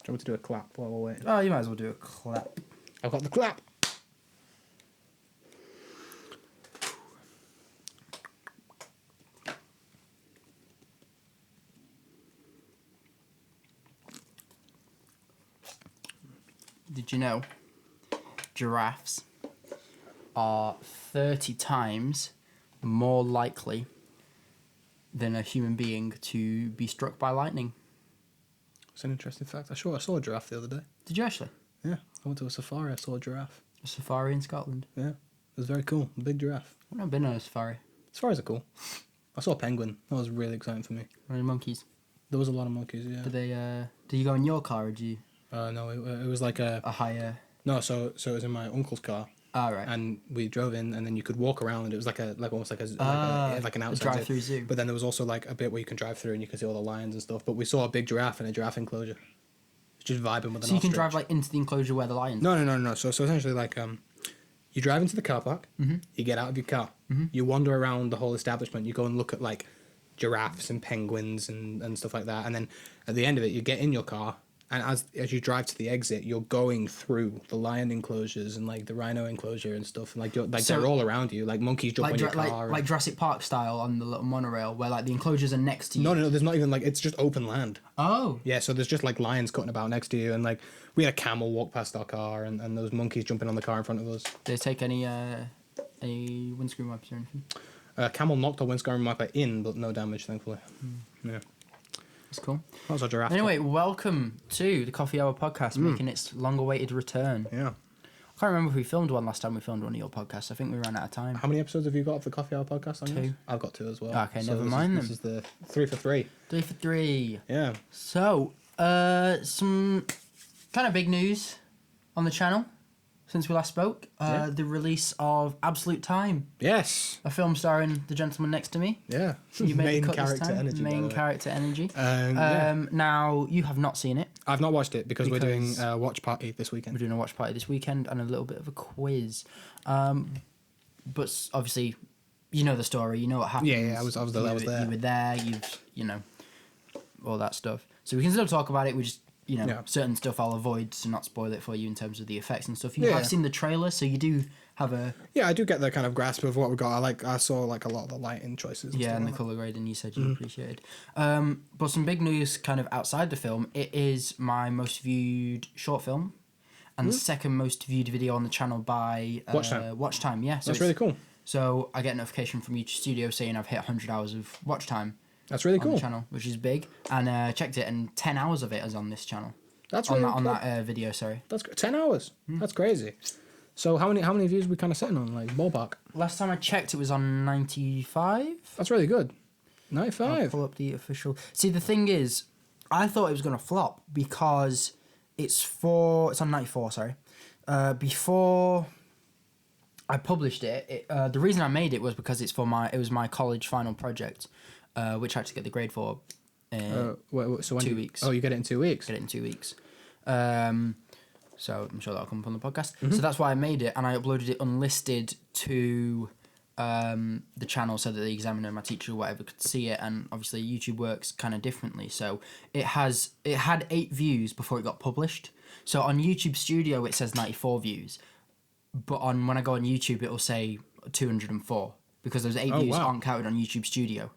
Do you want me to do a clap while we're waiting? Oh, you might as well do a clap. I've got the clap. Did you know giraffes are 30 times more likely than a human being to be struck by lightning? It's an interesting fact. I saw a giraffe the other day. Did you actually? Yeah, I went to a safari. I saw a giraffe. A safari in Scotland? Yeah, it was very cool. A big giraffe. I've never been on a safari. Safaris are cool. I saw a penguin. That was really exciting for me. Or any monkeys? There was a lot of monkeys, yeah. Did you go in your car or did you? No, it was like a higher... No, so it was in my uncle's car. Ah, right. And we drove in, and then you could walk around, and it was like almost like an outside drive-through zoo. But then there was also like a bit where you can drive through, and you can see all the lions and stuff. But we saw a big giraffe in a giraffe enclosure, just vibing with an So you can ostrich. drive like into the enclosure where the lions. No. So essentially, like you drive into the car park, you get out of your car, you wander around the whole establishment, you go and look at like giraffes and penguins and stuff like that, and then at the end of it, you get in your car. And as you drive to the exit, you're going through the lion enclosures and like the rhino enclosure and stuff, and they're all around you. Like monkeys jump on your car. Like Jurassic Park style on the little monorail, where like the enclosures are next to you. No. There's not even like it's just open land. Oh. Yeah, so there's just like lions cutting about next to you, and like we had a camel walk past our car, and those monkeys jumping on the car in front of us. Did they take any windscreen wipers or anything? Camel knocked our windscreen wiper in, but no damage, thankfully. Yeah. That's cool. That was a giraffe. Anyway, welcome to the Coffee Hour podcast, making its long-awaited return. Yeah. I can't remember if we filmed one last time we filmed one of your podcasts. I think we ran out of time. How many episodes have you got of the Coffee Hour podcast on 2. yours? I've got 2 as well. Okay, never mind then. This is the 3 for 3. 3 for 3. Yeah. So, some kind of big news on the channel since we last spoke. The release of Absolute Time, Yes. a film starring the gentleman next to me. Yeah. You made Main the cut this character time. energy. Main character energy. Yeah. Now, you have not seen it. I've not watched it because we're doing a watch party this We're weekend. doing a watch party this weekend and a little bit of a quiz. But obviously, you know the story. You know what happened. Yeah, I was there. You were there. You know, all that stuff. So we can still talk about it. We just, certain stuff I'll avoid to not spoil it for you in terms of the effects and stuff. You have seen the trailer, so you do have a... Yeah, I do get the kind of grasp of what we got. I saw like a lot of the lighting choices. And the colour grading you said you appreciated. But some big news kind of outside the film. It is my most viewed short film and the second most viewed video on the channel by watch time. Yeah, so that's really cool. So I get a notification from YouTube Studio saying I've hit 100 hours of watch time. That's really on cool. The channel, which is big, and checked it, and 10 hours of it is on this channel. That's on really that, on that video. Sorry, that's 10 hours. That's crazy. So how many views are we kind of sitting on, like ballpark? Last time I checked, it was on 95. That's really good. 95. I'll pull up the official. See, the thing is, I thought it was gonna flop because it's on 94. Sorry, before I published it, the reason I made it was because it was my college final project, which I had to get the grade for. So when 2 weeks. Oh, you get it in 2 weeks. Get it in 2 weeks. So I'm sure that'll come up on the podcast. So that's why I made it, and I uploaded it unlisted to the channel so that the examiner, my teacher, or whatever, could see it. And obviously YouTube works kind of differently. So it had 8 views before it got published. So on YouTube Studio it says 94 views, but when I go on YouTube it'll say 204 because those 8 views aren't counted on YouTube Studio.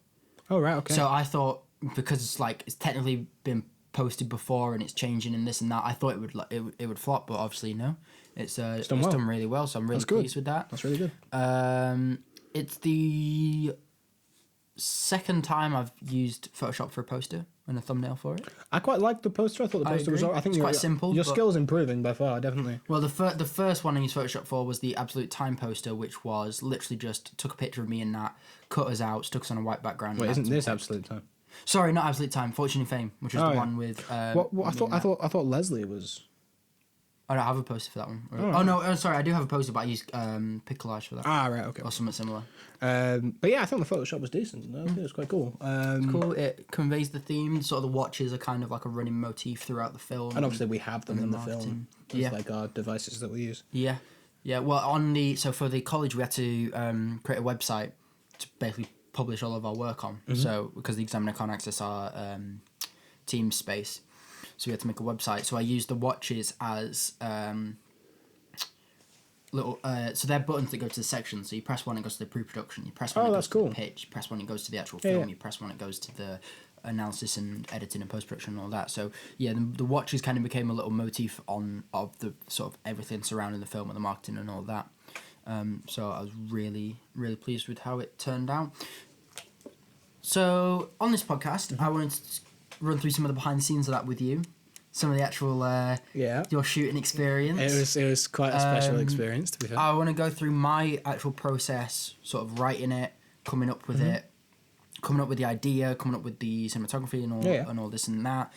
Oh right, okay. So I thought, because it's technically been posted before and it's changing and this and that, I thought it would flop, but obviously no, it's done really well. So I'm really pleased with that. That's really good. It's the second time I've used Photoshop for a poster and a thumbnail for it. I quite liked the poster. I thought the poster was. I think it's quite simple. Your skill's improving by far, definitely. Well, the first one I used Photoshop for was the Absolute Time poster, which was literally just took a picture of me and Nat, cut us out, stuck us on a white background. Wait, isn't this Absolute Time? Sorry, not Absolute Time. Fortune and Fame, which was the one with. What I thought Leslie was. I don't have a poster for that one. Oh no, sorry, I do have a poster, but I used Pic Collage for that. Ah, right, okay. Or something similar. But yeah, I think the Photoshop was decent. I think it was quite cool. It's cool. It conveys the theme. Sort of the watches are kind of like a running motif throughout the film. And obviously we have them in the film. Yeah. Like our devices that we use. Yeah. Yeah, well, so for the college we had to create a website to basically publish all of our work on. So, because the examiner can't access our team space. so we had to make a website. So I used the watches as little. So they're buttons that go to the section. So you press one, it goes to the pre-production. You press one, it goes to the pitch. You press one, it goes to the actual film. You press one, it goes to the analysis and editing and post-production and all that. So yeah, the watches kind of became a little motif of the sort of everything surrounding the film and the marketing and all that. So I was really, really pleased with how it turned out. So on this podcast, I wanted to run through some of the behind the scenes of that with you. Some of the actual your shooting experience. It was quite a special experience, to be fair. I want to go through my actual process, sort of writing it, coming up with it, coming up with the idea, coming up with the cinematography and all this and that.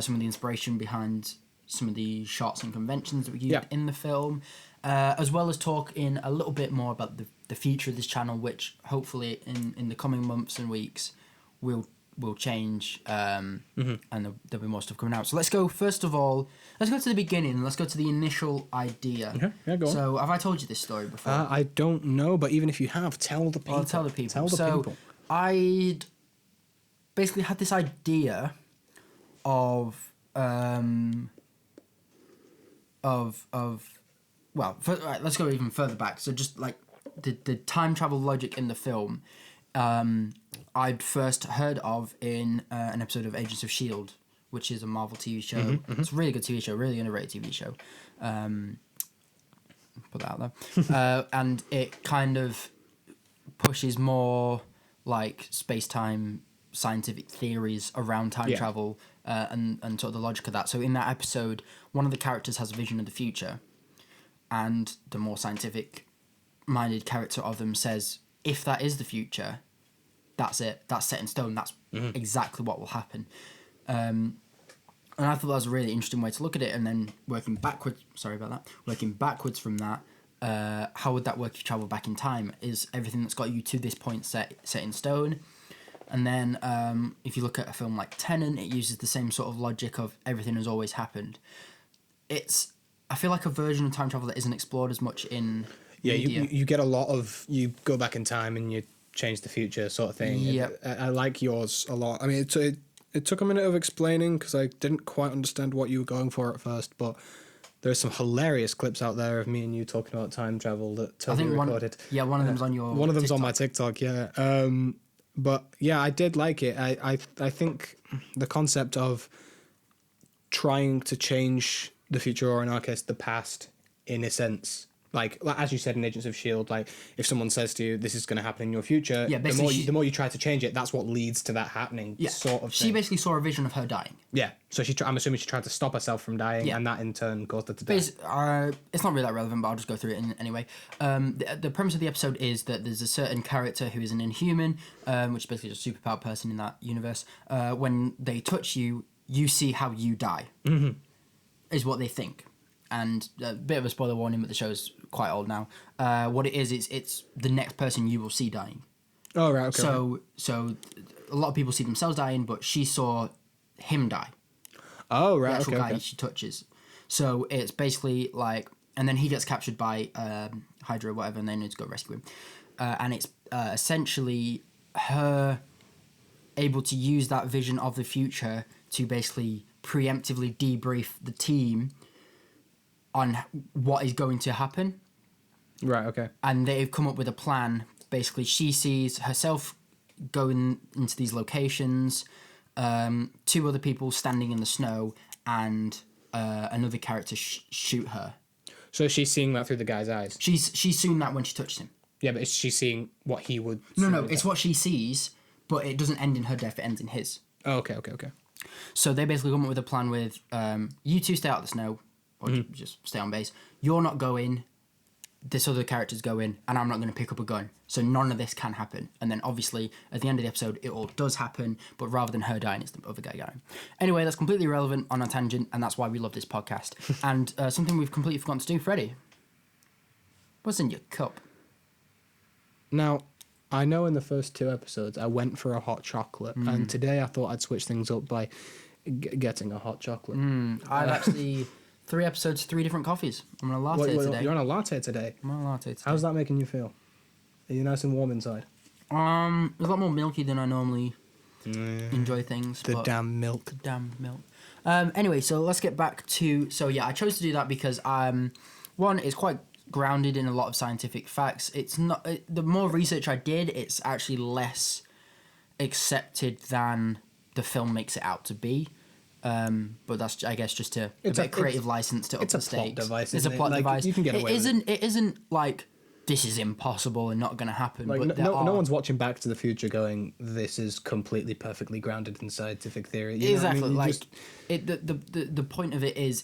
Some of the inspiration behind some of the shots and conventions that we used in the film, as well as talking a little bit more about the future of this channel, which hopefully in the coming months and weeks will change, and there'll be more stuff coming out. So let's go to the beginning. Let's go to the initial idea. Okay, yeah, go on. So have I told you this story before? I don't know, but even if you have, tell the people. I'll tell the people. Tell the people. I'd basically had this idea of let's go even further back. So just like the time travel logic in the film, I'd first heard of in an episode of Agents of S.H.I.E.L.D., which is a Marvel TV show. It's a really good TV show, really underrated TV show. Put that out there. And it kind of pushes more like space-time scientific theories around time travel and sort of the logic of that. So in that episode, one of the characters has a vision of the future, and the more scientific-minded character of them says, if that is the future, that's it. That's set in stone. That's exactly what will happen. And I thought that was a really interesting way to look at it. And then working backwards from that, how would that work if you travel back in time? Is everything that's got you to this point set in stone? And then if you look at a film like Tenet, it uses the same sort of logic of everything has always happened. I feel like a version of time travel that isn't explored as much in media. You get a lot of, you go back in time and you change the future sort of thing. Yeah. I like yours a lot. I mean, it took a minute of explaining because I didn't quite understand what you were going for at first, but there's some hilarious clips out there of me and you talking about time travel that Toby recorded. One of them's on your One of them's TikTok. on my TikTok, yeah. But yeah, I did like it. I think the concept of trying to change the future, or in our case, the past, in a sense. Like as you said in Agents of S.H.I.E.L.D., like if someone says to you, this is going to happen in your future, the more you try to change it, that's what leads to that happening, sort of thing. She basically saw a vision of her dying. Yeah, so I'm assuming she tried to stop herself from dying, and that in turn caused her to die. It's not really that relevant, but I'll just go through it anyway. The premise of the episode is that there's a certain character who is an Inhuman, which is basically just a superpowered person in that universe. When they touch you, you see how you die, is what they think. And a bit of a spoiler warning, but the show's quite old now. What it is, it's the next person you will see dying. Oh, right, okay. So a lot of people see themselves dying, but she saw him die. Oh, right, the actual okay. guy she touches. So it's basically like, and then he gets captured by Hydra or whatever, and they need to go rescue him. And it's essentially her able to use that vision of the future to basically preemptively debrief the team on what is going to happen. Right, okay. And they've come up with a plan. Basically, she sees herself going into these locations, two other people standing in the snow, and another character shoot her. So she's seeing that through the guy's eyes? She's seen that when she touched him. Yeah, but is she seeing what he would... No, it's what she sees, but it doesn't end in her death, it ends in his. Oh, okay. So they basically come up with a plan with, you two stay out of the snow, or just stay on base. You're not going, this other character's going, and I'm not going to pick up a gun. So none of this can happen. And then obviously, at the end of the episode, it all does happen, but rather than her dying, it's the other guy dying. Anyway, that's completely irrelevant on a tangent, and that's why we love this podcast. And something we've completely forgotten to do, Freddie. What's in your cup? Now, I know in the first 2 episodes, I went for a hot chocolate, and today I thought I'd switch things up by getting a hot chocolate. I've actually... 3 episodes, 3 different coffees. I'm on a latte today. You're on a latte today? I'm on a latte today. How's that making you feel? Are you nice and warm inside? It's a lot more milky than I normally enjoy things. The damn milk. Damn milk. Anyway, so let's get back to... So, yeah, I chose to do that because, one, it's quite grounded in a lot of scientific facts. It's not... the more research I did, it's actually less accepted than the film makes it out to be. But that's, I guess, just a bit of creative license to up the stakes. It's a plot device. It's a plot device. You can get away with it. It isn't like... this is impossible and not going to happen. Like, but no one's watching Back to the Future going, this is completely perfectly grounded in scientific theory. You exactly. know what I Like, mean? the point of it is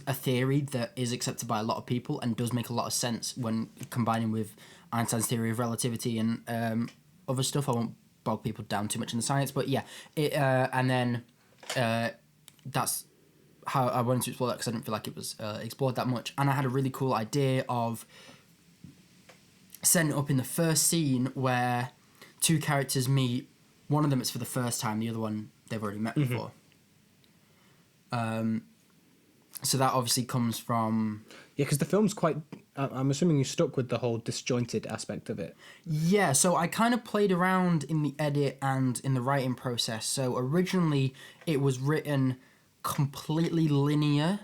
a theory that is accepted by a lot of people and does make a lot of sense when combining with Einstein's theory of relativity and other stuff. I won't bog people down too much in the science, but yeah. That's how I wanted to explore that because I didn't feel like it was explored that much. And I had a really cool idea of setting it up in the first scene where two characters meet. One of them it's for the first time, the other one they've already met before. So that obviously comes from... Yeah, because the film's quite... I'm assuming you stuck with the whole disjointed aspect of it. Yeah, so I kind of played around in the edit and in the writing process. So originally it was written completely linear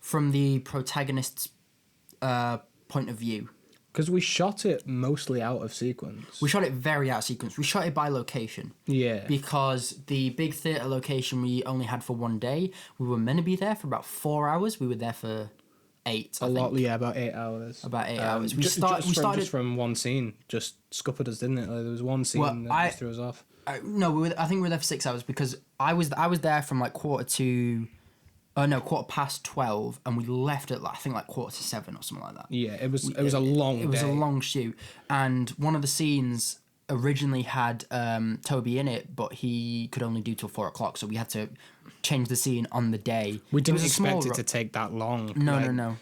from the protagonist's point of view. Because we shot it mostly out of sequence. We shot it very out of sequence. We shot it by location. Yeah. Because the big theatre location we only had for one day, we were meant to be there for about 4 hours. We were there for 8, I think. Yeah, about 8 hours. About 8 hours. We just started from one scene, just scuppered us, didn't it? Like, there was one scene that just threw us off. I think we were there for 6 hours because I was there from like quarter past 12, and we left at I think like 6:45 or something like that. Yeah, it was a long day. It was a long shoot, and one of the scenes originally had Toby in it, but he could only do till 4:00, so we had to change the scene on the day. We didn't expect it to take that long. No.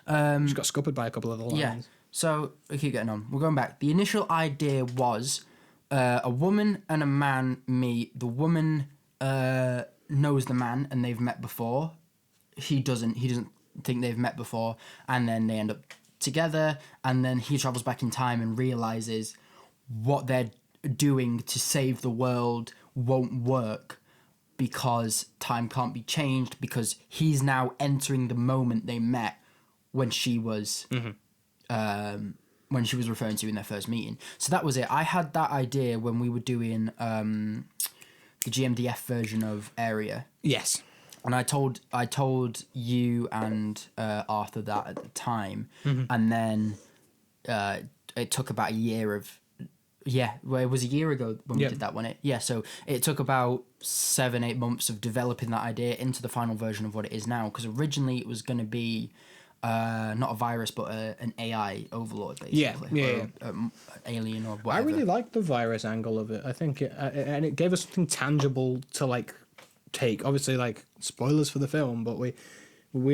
Just got scuppered by a couple of the lines. Yeah. So we keep getting on. We're going back. The initial idea was a woman and a man meet. The woman knows the man and they've met before. He doesn't think they've met before, and then they end up together, and then he travels back in time and realizes what they're doing to save the world won't work because time can't be changed, because he's now entering the moment they met when she was referring to in their first meeting. So that was it. I had that idea when we were doing the GMDF version of Area. Yes. And I told you and Arthur that at the time, and then it took about a year of... Yeah, well, it was a year ago when we did that one. So it took about 7-8 months of developing that idea into the final version of what it is now, because originally it was going to be not a virus, but an AI overlord, basically. Yeah. Or alien or whatever. I really liked the virus angle of it. I think and it gave us something tangible to like take. Obviously, like spoilers for the film, but we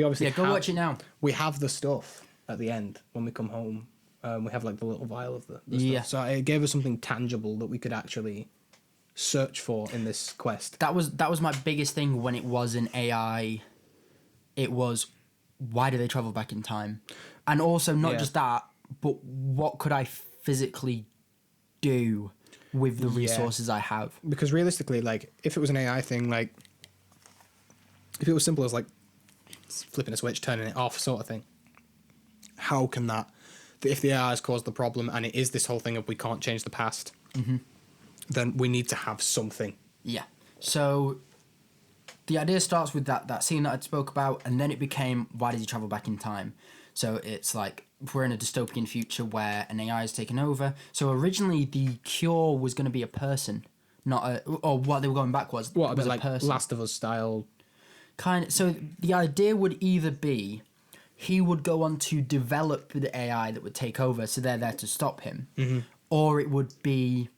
obviously go watch it now. We have the stuff at the end when we come home. We have like the little vial of the stuff. So it gave us something tangible that we could actually search for in this quest. That was my biggest thing when it was an AI. It was, why do they travel back in time? And also not just that, but what could I physically do with the resources I have? Because realistically, like, if it was an AI thing, like, if it was simple as like flipping a switch, turning it off sort of thing, how can that, if the AI has caused the problem and it is this whole thing of we can't change the past, then we need to have something. Yeah. So the idea starts with that scene that I spoke about, and then it became, why did he travel back in time? So it's like, we're in a dystopian future where an AI is taken over. So originally the cure was going to be a person, or what they were going back was a bit a like person. Last of Us style. Kind of. So the idea would either be he would go on to develop the AI that would take over, so they're there to stop him, or it would be,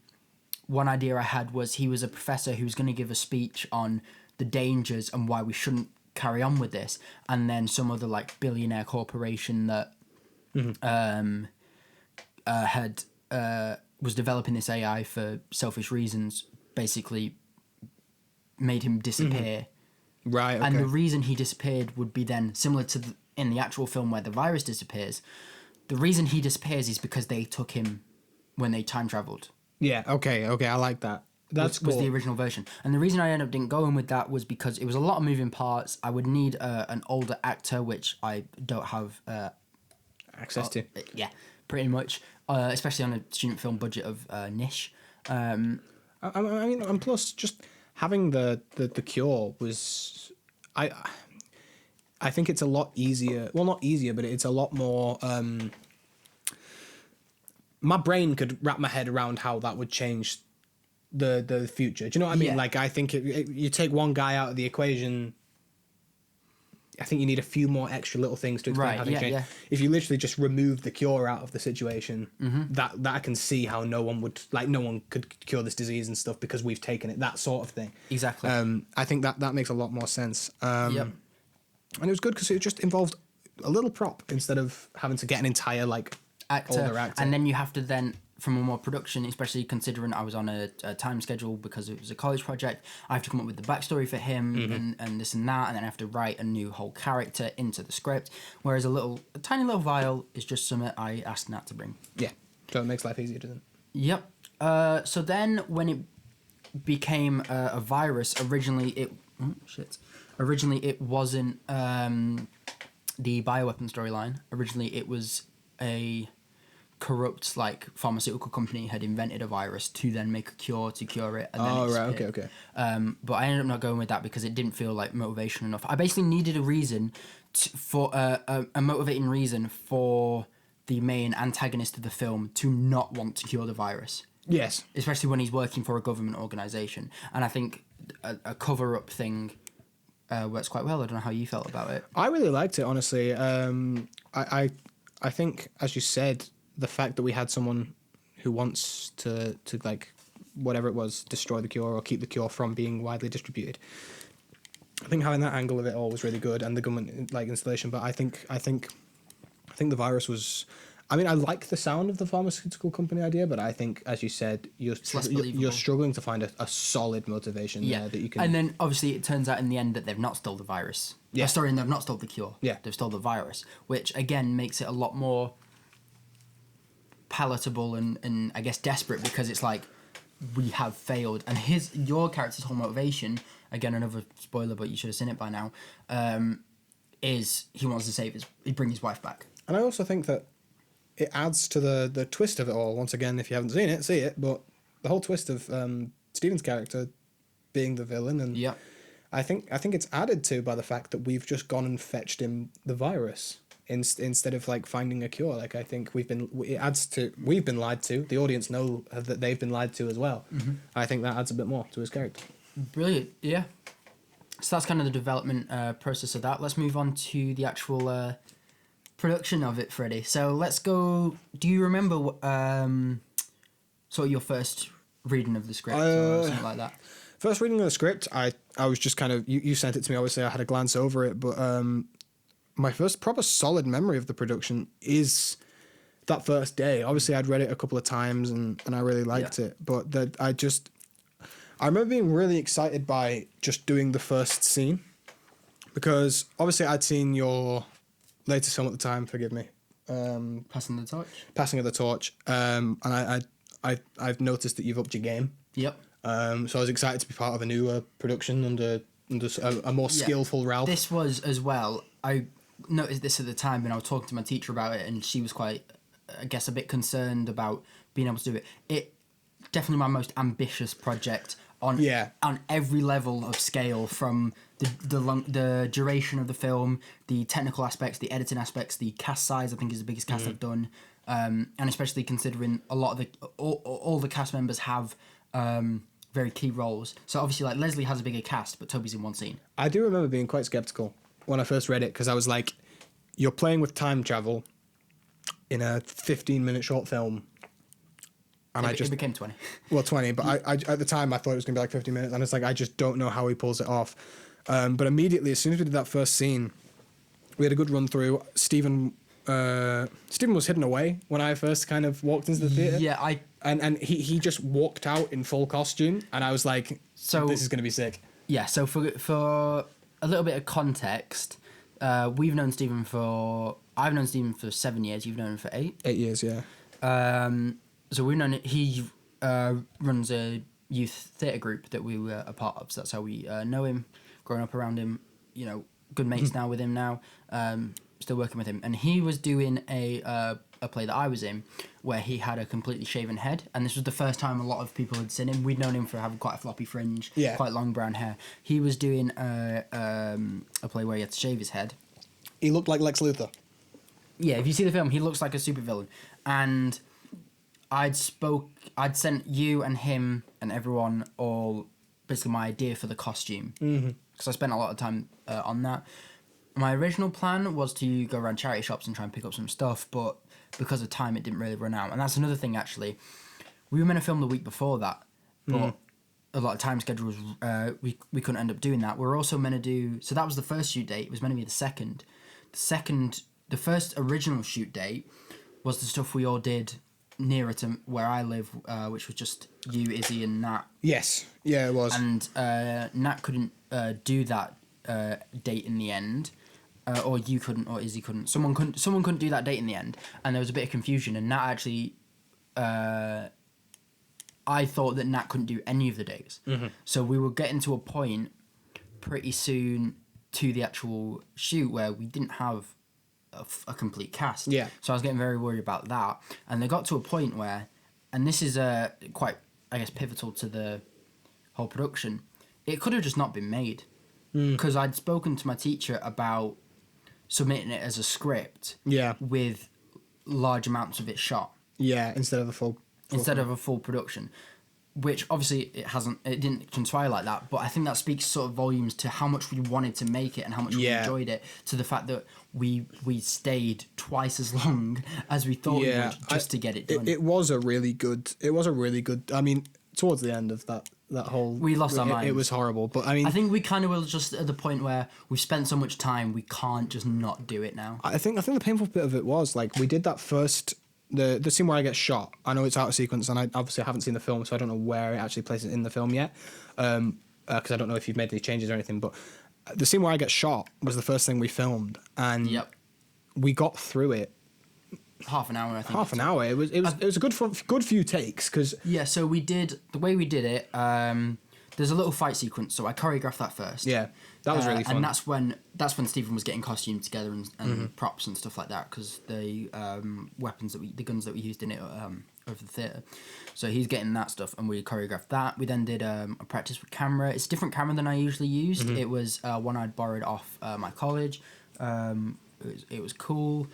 one idea I had was he was a professor who was going to give a speech on the dangers and why we shouldn't carry on with this, and then some other like billionaire corporation that was developing this AI for selfish reasons basically made him disappear. Right. Okay. And the reason he disappeared would be then similar to in the actual film where the virus disappears. The reason he disappears is because they took him when they time traveled. Yeah. Okay. I like that. was the original version. And the reason I ended up didn't going with that was because it was a lot of moving parts. I would need an older actor, which I don't have access to. Yeah, pretty much. Especially on a student film budget of niche. I mean, and plus just having the cure was, I think it's a lot easier. Well, not easier, but it's a lot more. My brain could wrap my head around how that would change the future. Do you know what I mean? Yeah. Like, I think you take one guy out of the equation, I think you need a few more extra little things to explain how things change. Yeah. If you literally just remove the cure out of the situation, that I can see how no one could cure this disease and stuff because we've taken it, that sort of thing. Exactly. I think that makes a lot more sense. Yep. And it was good because it just involved a little prop instead of having to get an entire older actor. And then you have to then, from a more production, especially considering I was on a time schedule because it was a college project, I have to come up with the backstory for him and this and that, and then I have to write a new whole character into the script. Whereas a tiny little vial is just something I asked Nat to bring. Yeah, so it makes life easier, doesn't it? Yep. So then when it became a virus, originally it wasn't the bioweapon storyline. Originally it was a corrupt pharmaceutical company had invented a virus to then make a cure to cure it. And then Okay. But I ended up not going with that because it didn't feel like motivation enough. I basically needed a reason for a motivating reason for the main antagonist of the film to not want to cure the virus. Yes. Especially when he's working for a government organisation. And I think a cover-up thing works quite well. I don't know how you felt about it. I really liked it, honestly. I think, as you said, the fact that we had someone who wants to whatever it was, destroy the cure or keep the cure from being widely distributed. I think having that angle of it all was really good, and the government installation. But I think the virus was. I mean, I like the sound of the pharmaceutical company idea, but I think, as you said, you're struggling to find a solid motivation there that you can. And then obviously it turns out in the end that they've not stole the virus. Yeah. And they've not stole the cure. Yeah. They've stole the virus, which again makes it a lot more palatable and I guess desperate, because it's like, we have failed. And your character's whole motivation, again another spoiler, but you should have seen it by now, is he wants to bring his wife back. And I also think that it adds to the twist of it all. Once again, if you haven't seen it, see it. But the whole twist of Stephen's character being the villain, and I think it's added to by the fact that we've just gone and fetched him the virus instead of finding a cure. I think we've been lied to. The audience know that they've been lied to as well. Mm-hmm. I think that adds a bit more to his character. Brilliant, yeah. So that's kind of the development process of that. Let's move on to the actual production of it, Freddie. So let's go. Do you remember sort of your first reading of the script or something like that? First reading of the script, I was just kind of, you sent it to me, obviously I had a glance over it, but my first proper solid memory of the production is that first day. Obviously I'd read it a couple of times and I really liked it, but I remember being really excited by just doing the first scene, because obviously I'd seen your latest film at the time, forgive me. Passing the Torch. Passing of the Torch. And I've noticed that you've upped your game. Yep. So I was excited to be part of a newer production under a more skillful Ralph. This was as well. I noticed this at the time when I was talking to my teacher about it, and she was quite, I guess, a bit concerned about being able to do it. It definitely my most ambitious project on every level of scale, from the duration of the film, the technical aspects, the editing aspects, the cast size. I think is the biggest cast I've done, and especially considering a lot of all the cast members have very key roles. So obviously, Leslie has a bigger cast, but Toby's in one scene. I do remember being quite skeptical when I first read it, because I was like, you're playing with time travel in a 15-minute short film. And it became 20. Well, 20, but I at the time I thought it was going to be 50 minutes, and it's I just don't know how he pulls it off. But immediately, as soon as we did that first scene, we had a good run through. Stephen was hidden away when I first kind of walked into the theatre. Yeah, And he just walked out in full costume, and I was like, so this is going to be sick. Yeah, so for a little bit of context, I've known Stephen for 7 years, you've known him for 8? 8 years, yeah. So we've known it. He runs a youth theatre group that we were a part of. So that's how we know him, growing up around him, you know, good mates now with him now, still working with him. And he was doing a play that I was in where he had a completely shaven head, and this was the first time a lot of people had seen him. We'd known him for having quite a floppy fringe, quite long brown hair. He was doing a play where he had to shave his head. He looked like Lex Luthor. Yeah, if you see the film, he looks like a supervillain. And I'd sent you and him and everyone all basically my idea for the costume. Because I spent a lot of time on that. My original plan was to go around charity shops and try and pick up some stuff, but because of time, it didn't really run out. And that's another thing, actually. We were meant to film the week before that, but a lot of time schedules, we couldn't end up doing that. We were also meant to do... So that was the first shoot date. It was meant to be the second. The first original shoot date was the stuff we all did nearer to where I live, which was just you, Izzy, and Nat. Yes. Yeah, it was. And Nat couldn't do that date in the end. Or you couldn't, or Izzy couldn't. Someone couldn't do that date in the end, and there was a bit of confusion. And Nat actually, I thought that Nat couldn't do any of the days. So we were getting to a point pretty soon to the actual shoot where we didn't have a complete cast. Yeah. So I was getting very worried about that, and they got to a point where, and this is quite, I guess, pivotal to the whole production. It could have just not been made, because I'd spoken to my teacher about submitting it as a script with large amounts of it shot. Yeah, instead of a full production, which obviously it didn't transpire like that, but I think that speaks sort of volumes to how much we wanted to make it and how much we enjoyed it, to the fact that we stayed twice as long as we thought we would just to get it done. It was a really good, I mean, towards the end of that whole... We lost our minds. It was horrible, but I mean... I think we kind of were just at the point where we've spent so much time, we can't just not do it now. I think the painful bit of it was, like, we did that first... The scene where I get shot, I know it's out of sequence, and I obviously haven't seen the film, so I don't know where it actually places in the film yet, because I don't know if you've made any changes or anything, but the scene where I get shot was the first thing we filmed, and we got through it. Half an hour, I think. Half an hour. It was a good few takes, because... Yeah, so the way we did it, there's a little fight sequence, so I choreographed that first. Yeah, that was really fun. And that's when Stephen was getting costumes together and props and stuff like that, because the the guns that we used in it over the theatre. So he's getting that stuff, and we choreographed that. We then did a practice with camera. It's a different camera than I usually used. It was one I'd borrowed off my college. It was cool.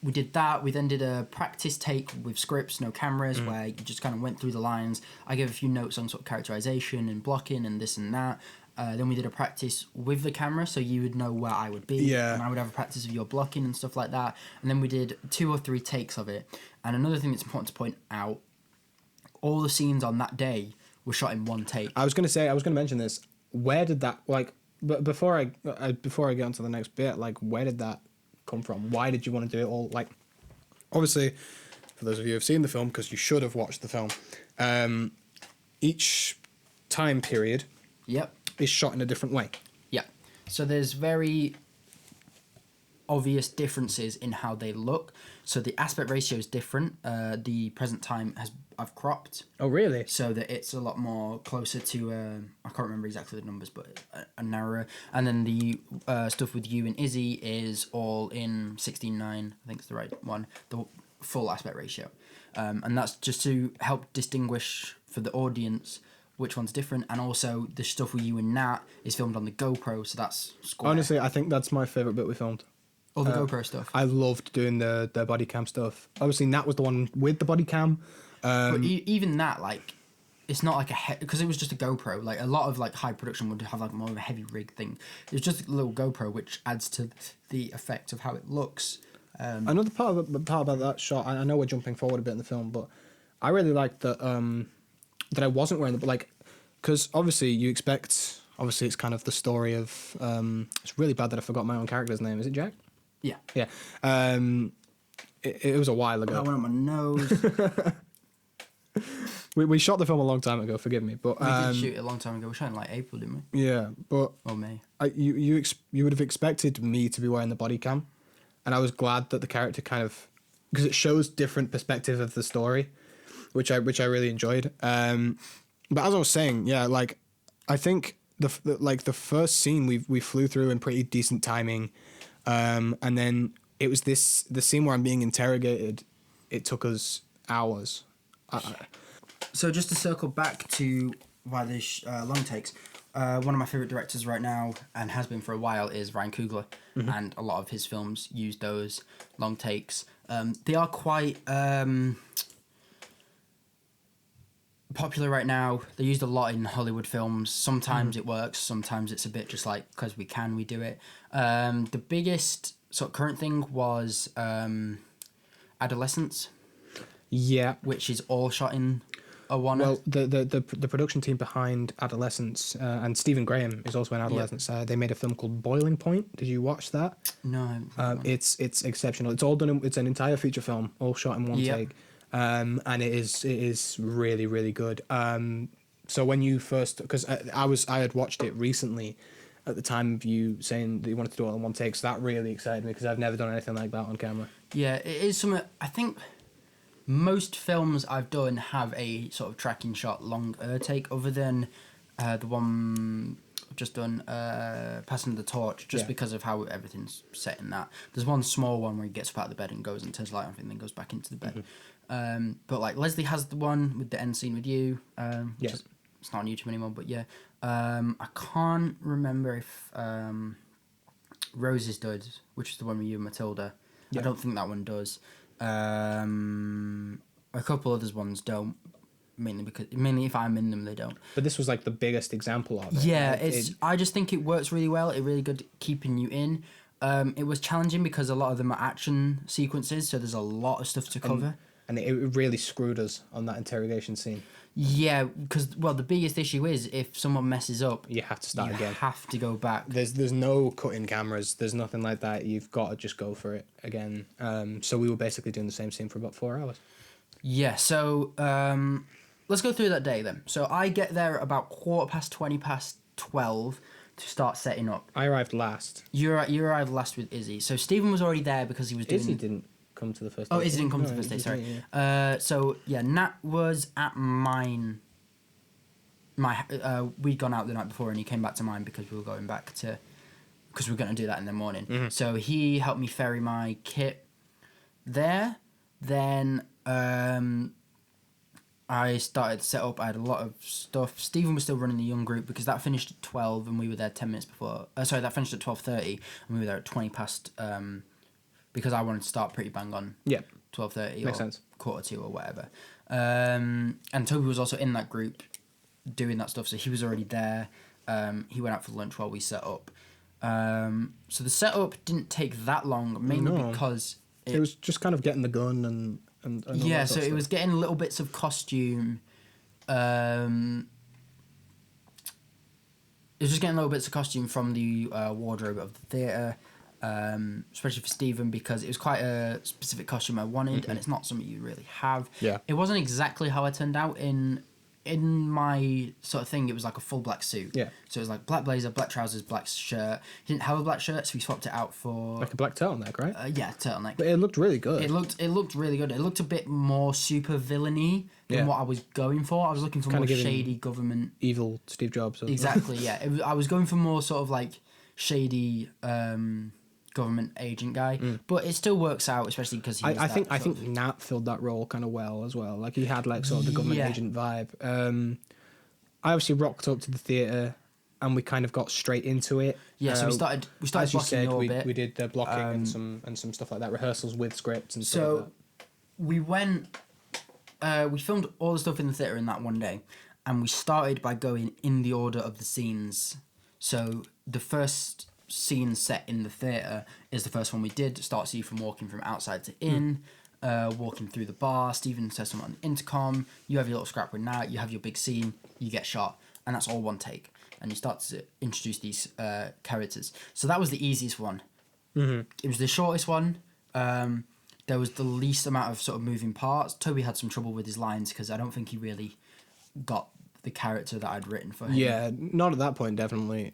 We did that. We then did a practice take with scripts, no cameras, where you just kind of went through the lines. I gave a few notes on sort of characterization and blocking and this and that. Then we did a practice with the camera, so you would know where I would be. Yeah. And I would have a practice of your blocking and stuff like that. And then we did 2 or 3 takes of it. And another thing that's important to point out, all the scenes on that day were shot in 1 take. I was going to mention this. Where did that, like, but before I get onto the next bit, like, where did that come from? Why did you want to do it all? Like, obviously, for those of you who have seen the film, because you should have watched the film, each time period is shot in a different way. Yeah. So there's very obvious differences in how they look. So the aspect ratio is different. The present time I've cropped. Oh, really? So that it's a lot more closer to, I can't remember exactly the numbers, but a narrower. And then the stuff with you and Izzy is all in 16:9, I think it's the right one, the full aspect ratio. And that's just to help distinguish for the audience which one's different. And also the stuff with you and Nat is filmed on the GoPro, so that's square. Honestly, I think that's my favourite bit we filmed. All the GoPro stuff. I loved doing the body cam stuff. Obviously, Nat was the one with the body cam. But even that, like, it's not like because it was just a GoPro. Like, a lot of like high production would have like more of a heavy rig thing. It was just a little GoPro, which adds to the effect of how it looks. Another part about that shot, I know we're jumping forward a bit in the film, but I really liked that that I wasn't wearing the, like, because obviously you expect, obviously it's kind of the story of, it's really bad that I forgot my own character's name. Is it Jack? Yeah. Yeah. It was a while ago. I went on my nose. We shot the film a long time ago, forgive me, but We did shoot it a long time ago. We shot in like April, didn't we? yeah, but Or May. you would have expected me to be wearing the body cam, and I was glad that the character kind of, because it shows different perspective of the story. which I really enjoyed. But as I was saying, yeah, like I think the first scene we flew through in pretty decent timing, and then it was the scene where I'm being interrogated. It took us hours. So just to circle back to why this long takes, one of my favourite directors right now, and has been for a while, is Ryan Coogler, and a lot of his films use those long takes. They are quite popular right now. They're used a lot in Hollywood films. Sometimes it works, sometimes it's a bit just like, because we do it. The biggest sort of current thing was Adolescence. Yeah. Which is all shot in a one. Well, the production team behind Adolescence, and Stephen Graham is also in Adolescence. Yep. They made a film called Boiling Point. Did you watch that? No. It's exceptional. It's all done. It's an entire feature film, all shot in one take, and it is really, really good. So when you first, because I had watched it recently, at the time of you saying that you wanted to do it in one take, so that really excited me because I've never done anything like that on camera. Yeah, it is something. I think most films I've done have a sort of tracking shot longer take, other than the one I've just done, Passing the Torch, just because of how everything's set in that. There's one small one where he gets up out of the bed and goes and turns the light on and then goes back into the bed. But like Leslie has the one with the end scene with you. Which is, it's not on YouTube anymore, but yeah. I can't remember if Roses does, which is the one with you and Matilda. I don't think that one does. A couple others ones don't, mainly if I'm in them they don't. But this was like the biggest example of it. Yeah, I just think it works really well. It really good keeping you in. It was challenging because a lot of them are action sequences, so there's a lot of stuff to cover. And it really screwed us on that interrogation scene. Yeah, because the biggest issue is if someone messes up, you have to start again. You have to go back. There's no cutting cameras. There's nothing like that. You've got to just go for it again. So we were basically doing the same scene for about 4 hours. Yeah. So let's go through that day then. So I get there about 12:15 to start setting up. I arrived last. You arrived last with Izzy. So Stephen was already there because he was doing. Izzy didn't come to the first day. Oh, Izzy didn't come to the first day. Sorry. Yeah. So yeah, Nat was at mine. We'd gone out the night before and he came back to mine because we were going back to, because we were going to do that in the morning. Mm-hmm. So he helped me ferry my kit there. Then I started to set up. I had a lot of stuff. Stephen was still running the young group because that finished at 12 and we were there 10 minutes before. That finished at 12:30 and we were there at 20 past. Because I wanted to start pretty bang on. 12:30 or 1:45 or whatever. And Toby was also in that group doing that stuff, so he was already there. He went out for lunch while we set up. So the setup didn't take that long, mainly because it was just kind of getting the gun and yeah, so it was getting little bits of costume. It was just getting little bits of costume from the wardrobe of the theatre. Especially for Stephen, because it was quite a specific costume I wanted, and it's not something you really have. Yeah. It wasn't exactly how I turned out in my sort of thing. It was like a full black suit. Yeah. So it was like black blazer, black trousers, black shirt. He didn't have a black shirt, so we swapped it out for like a black turtleneck, right? Yeah, turtleneck. But it looked really good. It looked really good. It looked a bit more super villainy than what I was going for. I was looking for more shady government, evil Steve Jobs. Exactly. Yeah. I was going for more sort of like shady. Government agent guy, but it still works out, especially because he. I think Nat filled that role kind of well as well. Like he had like sort of the government agent vibe. I obviously rocked up to the theatre, and we kind of got straight into it. Yeah, so we started. As you said, bit. we did the blocking and some stuff like that, rehearsals with scripts and stuff. So like that. we went. We filmed all the stuff in the theatre in that one day, and we started by going in the order of the scenes. So the first scene set in the theatre is the first one we did. Starts you from walking from outside to in, walking through the bar. Stephen says something on the intercom. You have your little scrap with Nat. You have your big scene. You get shot, and that's all one take. And you start to introduce these characters. So that was the easiest one. Mm-hmm. It was the shortest one. There was the least amount of sort of moving parts. Toby had some trouble with his lines because I don't think he really got the character that I'd written for him. Yeah, not at that point, definitely.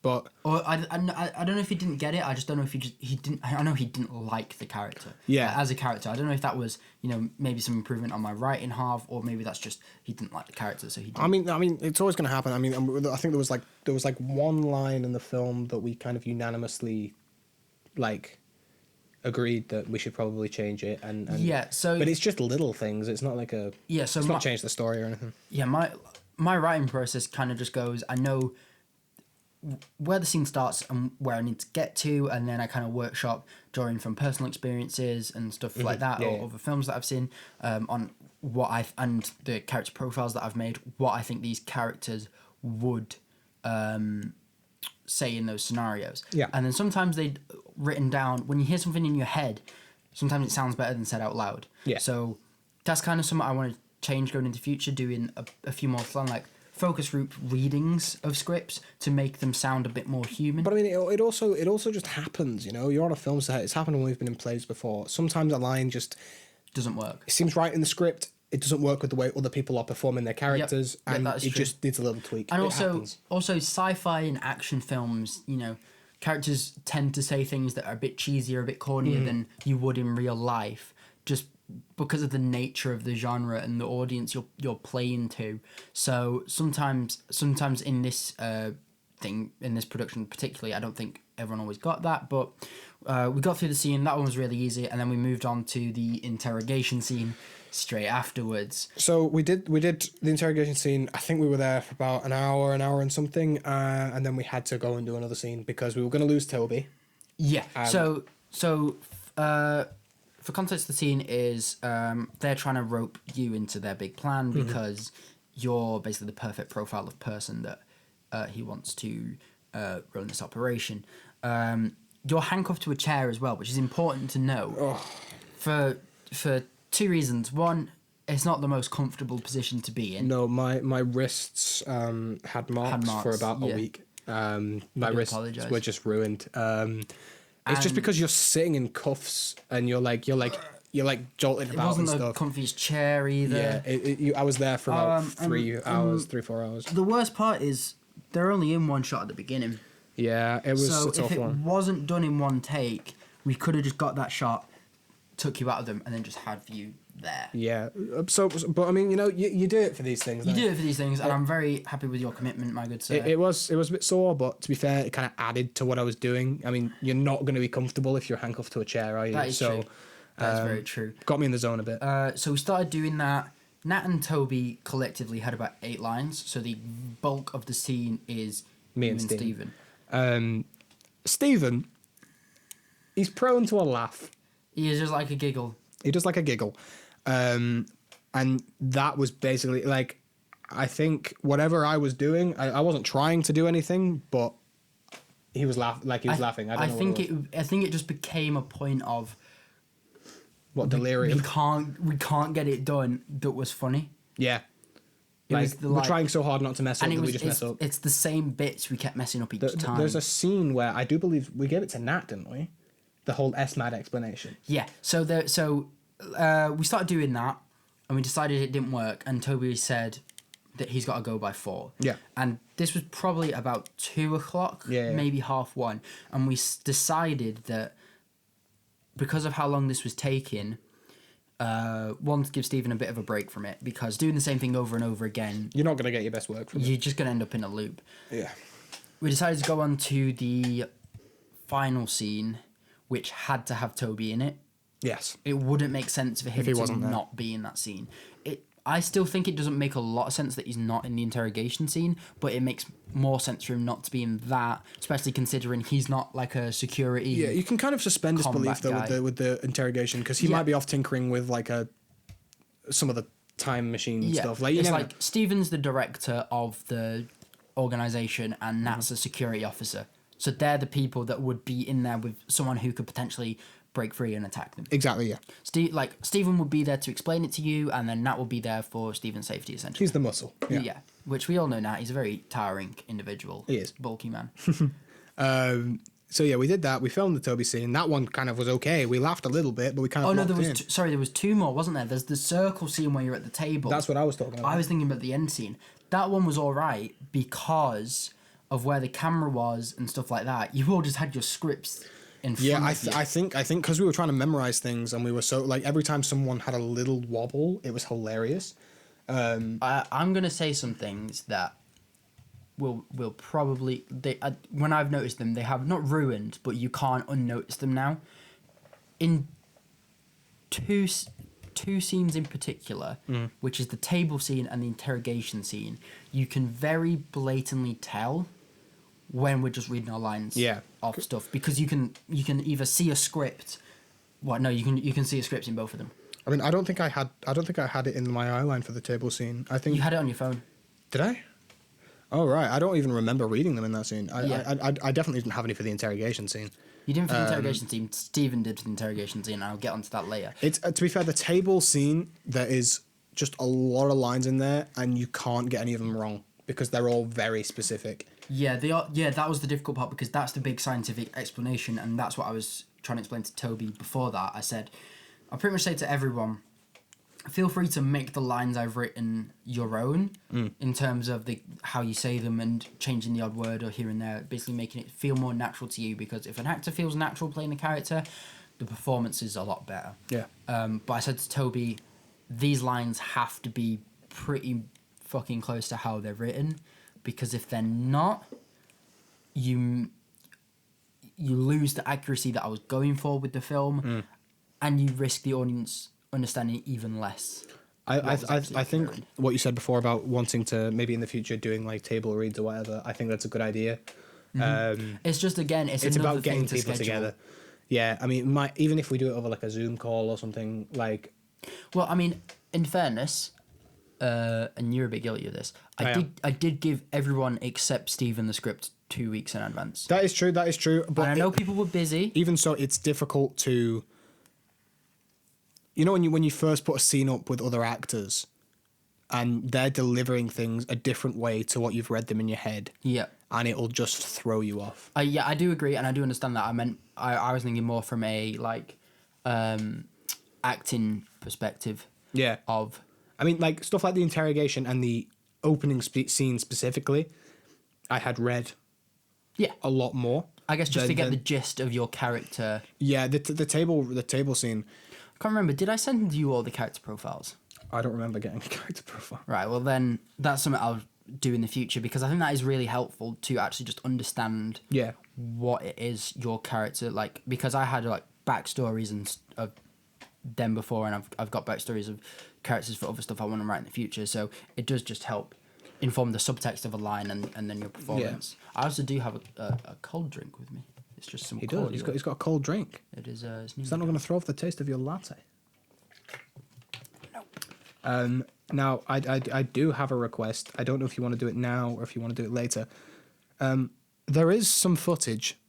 But Or I don't know if he didn't get it. I just don't know if he didn't. I know he didn't like the character. Yeah. As a character, I don't know if that was maybe some improvement on my writing half, or maybe that's just he didn't like the character, so he. Didn't. I mean, it's always going to happen. I mean, I think there was like one line in the film that we kind of unanimously, like, agreed that we should probably change it. And yeah. So. But it's just little things. It's not like a. Yeah. So it's not changed the story or anything. Yeah. My writing process kind of just goes. I know where the scene starts and where I need to get to, and then I kind of workshop drawing from personal experiences and stuff like that, or other films that I've seen, on what and the character profiles that I've made, what I think these characters would say in those scenarios. Yeah. And then sometimes they'd written down, when you hear something in your head, sometimes it sounds better than said out loud. Yeah. So that's kind of something I want to change going into the future, doing a few more fun, like, focus group readings of scripts to make them sound a bit more human. But I mean, it also just happens, You're on a film set. It's happened when we've been in plays before. Sometimes a line just doesn't work. It seems right in the script. It doesn't work with the way other people are performing their characters, and it true. just needs a little tweak. And it happens. also sci-fi and action films, characters tend to say things that are a bit cheesier, a bit cornier than you would in real life, just because of the nature of the genre and the audience you're playing to. So sometimes in this in this production particularly, I don't think everyone always got that, but we got through the scene. That one was really easy, and then we moved on to the interrogation scene straight afterwards. So we did the interrogation scene. I think we were there for about an hour and something, and then we had to go and do another scene because we were going to lose Toby. Yeah. For context, the scene is they're trying to rope you into their big plan because you're basically the perfect profile of person that he wants to run this operation. You're handcuffed to a chair as well, which is important to know for two reasons. One, it's not the most comfortable position to be in. No, my wrists had marks for about a week. My wrists were just ruined. It's just because you're sitting in cuffs and you're like jolted about and stuff. It wasn't the comfiest chair either. Yeah, I was there for about 3 hours, 3-4 hours. The worst part is they're only in one shot at the beginning. Yeah, it was a tough one. So if it wasn't done in one take, we could have just got that shot, took you out of them, and then just had you there. Yeah. But I mean, you do it for these things. You do it for these things, and I'm very happy with your commitment, my good sir. It was a bit sore, but to be fair, it kind of added to what I was doing. I mean, you're not going to be comfortable if you're handcuffed to a chair, are you? That is true. That's very true. Got me in the zone a bit. So we started doing that. Nat and Toby collectively had about 8 lines, so the bulk of the scene is me and Stephen. Stephen, he's prone to a laugh. He is just like a giggle. He does like a giggle. And that was basically, like, I think whatever I was doing, I wasn't trying to do anything, but he was laughing. I think it just became a point of delirium. We can't get it done. That was funny. Yeah. We're trying so hard not to mess up that we just mess up. It's the same bits we kept messing up each time. There's a scene where I do believe we gave it to Nat, didn't we? The whole SMAD explanation. Yeah. So we started doing that, and we decided it didn't work. And Toby said that he's got to go by 4. Yeah. And this was probably about 2:00, maybe 1:30, and we decided that because of how long this was taking, one, to give Stephen a bit of a break from it, because doing the same thing over and over again, you're not going to get your best work from it. You're just going to end up in a loop. Yeah. We decided to go on to the final scene, which had to have Toby in it. Yes. It wouldn't make sense for him to not not be in that scene. I still think it doesn't make a lot of sense that he's not in the interrogation scene, but it makes more sense for him not to be in that, especially considering he's not like a security. Yeah, you can kind of suspend disbelief though with the interrogation, because he might be off tinkering with like some of the time machine stuff. Like, like Stephen's the director of the organization and Nat's a security officer, so they're the people that would be in there with someone who could potentially break free and attack them. Exactly, yeah. Stephen would be there to explain it to you, and then Nat will be there for Stephen's safety, essentially. He's the muscle. Yeah. Which we all know Nat. He's a very towering individual. He is. Bulky man. So yeah, we did that. We filmed the Toby scene. That one kind of was okay. We laughed a little bit, but we kind of there was 2 more, wasn't there? There's the circle scene where you're at the table. That's what I was talking about. I was thinking about the end scene. That one was all right because of where the camera was and stuff like that, you all just had your scripts in front of you. I think because we were trying to memorize things and we were so like every time someone had a little wobble, it was hilarious. I'm gonna say some things that will probably when I've noticed them, they have not ruined, but you can't unnotice them now. In two scenes in particular, which is the table scene and the interrogation scene, you can very blatantly tell when we're just reading our lines of stuff, because you can either see a script. You can see a script in both of them. I mean, I don't think I had it in my eyeline for the table scene. I think You had it on your phone. Did I? Oh right, I don't even remember reading them in that scene. I definitely didn't have any for the interrogation scene. You didn't for the interrogation scene. Stephen did for the interrogation scene. And I'll get onto that later. It's to be fair, the table scene, there is just a lot of lines in there, and you can't get any of them wrong because they're all very specific. Yeah, they are. Yeah, that was the difficult part, because that's the big scientific explanation, and that's what I was trying to explain to Toby before that. I pretty much say to everyone, feel free to make the lines I've written your own in terms of how you say them and changing the odd word or here and there, basically making it feel more natural to you, because if an actor feels natural playing a character, the performance is a lot better. Yeah. But I said to Toby, these lines have to be pretty fucking close to how they're written, because if they're not, you lose the accuracy that I was going for with the film, and you risk the audience understanding even less. I think what you said before about wanting to maybe in the future doing like table reads or whatever, I think that's a good idea. It's just, again, it's about getting thing to people schedule together. Yeah, I mean, even if we do it over like a Zoom call or something, like. Well, I mean, in fairness, and you're a bit guilty of this, I did give everyone except Stephen the script 2 weeks in advance. That is true. But and I know people were busy. Even so, it's difficult to. You know, when you first put a scene up with other actors, and they're delivering things a different way to what you've read them in your head. Yeah. And it'll just throw you off. Yeah, I do agree, and I do understand that. I was thinking more from a acting perspective. Yeah. I mean, like stuff like the interrogation and the opening scene specifically, I had read. Yeah. A lot more. I guess just to get the gist of your character. Yeah, the table scene. I can't remember. Did I send you all the character profiles? I don't remember getting a character profile. Right. Well, then that's something I'll do in the future, because I think that is really helpful to actually just understand. Yeah. What it is your character like, because I had like backstories of them before, and I've got backstories of characters for other stuff I want to write in the future. So it does just help inform the subtext of a line and then your performance. Yeah. I also do have a cold drink with me. It's just some. He does. He's got a cold drink. It is. Is that not going to throw off the taste of your latte? Nope. Now I do have a request. I don't know if you want to do it now or if you want to do it later. There is some footage